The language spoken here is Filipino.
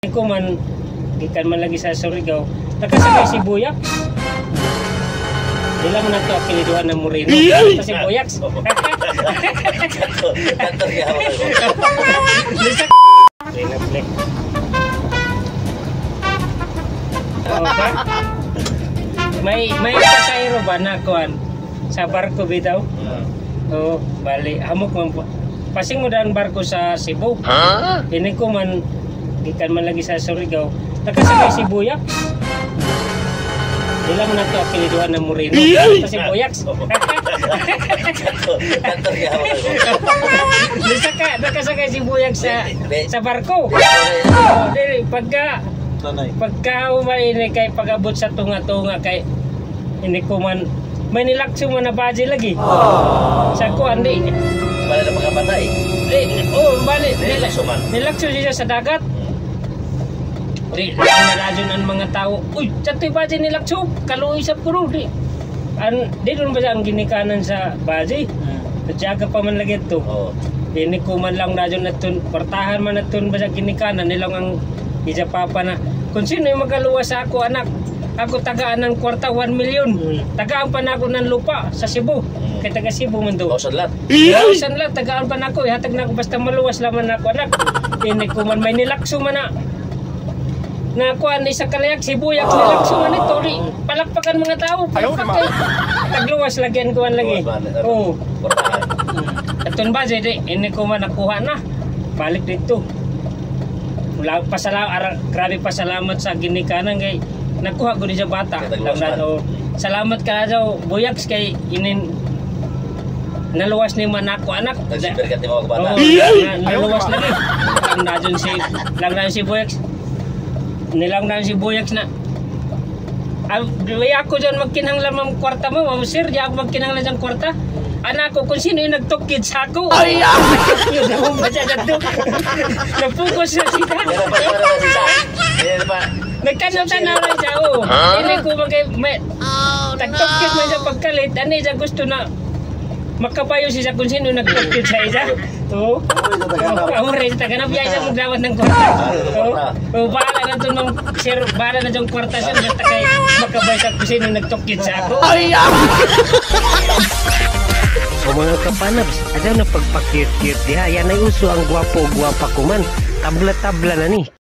Ko man gikan man lagi sa Surigao nakasakay si Buyak. Dila man nato apeliduhan ng Moreno kasi Buyak. Kantor ya. Play. Okay. May pasayro ba na kuan sa barko bitaw? Oh, bali hamok man po. Pasing mo daan barko sa Cebu. Ini ko man gikan man lagi sa Surigao nakasakay si Buyak. Dila man nato apeliduhan ng Moreno kasi Buyak. Kantor ya. Nakasakay si Buyak sa barko. Dili pagka umaini kay pag-abot sa tunga-tunga kay ini ko man may nilakso man na baji lagi. Sa kuan di Bala na pagkapatay. Bali nilakso siya sa dagat. Di naradyon ang mga tao. Uy, chatoy baji nilakso. Kaluoy sa puro di. Di doon ba ang ginikanan sa baji? Natsaga pa man lagi ito. Ini ko man lang radyon na ito. Portahan man na ito ba sa ginikanan. Nilang ang isa papa na. Kung sino yung magaluwa sa ako anak. Ako tagaan ng kwarta 1 million. Tagaan pa na ako ng lupa sa Cebu. Kaya taga Cebu man doon. Kausan lahat. Kausan lahat. Tagaan pa na ako. Ihatag na ako basta maluwas laman na ako anak. Ini ko man may nilakso man na. Nakuha ni sa kalayak si Buyak nilakso man ito. Palakpakan mga tao. Palakpakan. Tagluwas lagyan ko lagi. Oo. Atun ba jadi ini ko man nakuha na. Balik dito. Grabe pasalamat sa ginikanan kay nakuha ko ni sa bata. Salamat ka na daw Buyak kay inin naluwas ni man ako anak. Nagsiberkat ni mga kabata. Naluwas lagi. Lang na si Buyak. Nilang na si Buyak na. Ako dyan magkinanglan ng kwarta mo. Sir, di ako magkinanglan ng kwarta. Anak ko, kung sino yung nagtukid sa ako. Yun naman ba siya dito? Napukos na siya. Nagtanaw-tanaw na siya. Hindi ko tagtukid mo siya pagkalit. Ano siya gusto na makapayo siya kung sino nagtukid sa isa. Oo. Amuray sa taganap. Biya siya magdawat ng kwarta. Bahala na ito ng sir. Bahala na itong kwarta siya. Basta kay makapayo siya kung sino nagtukid sa ako. O mga kapanabs, ada na pagpakir-kir diha. Yan ay uso ang gwapo-gwapa kuman. Tabla-tabla na ni.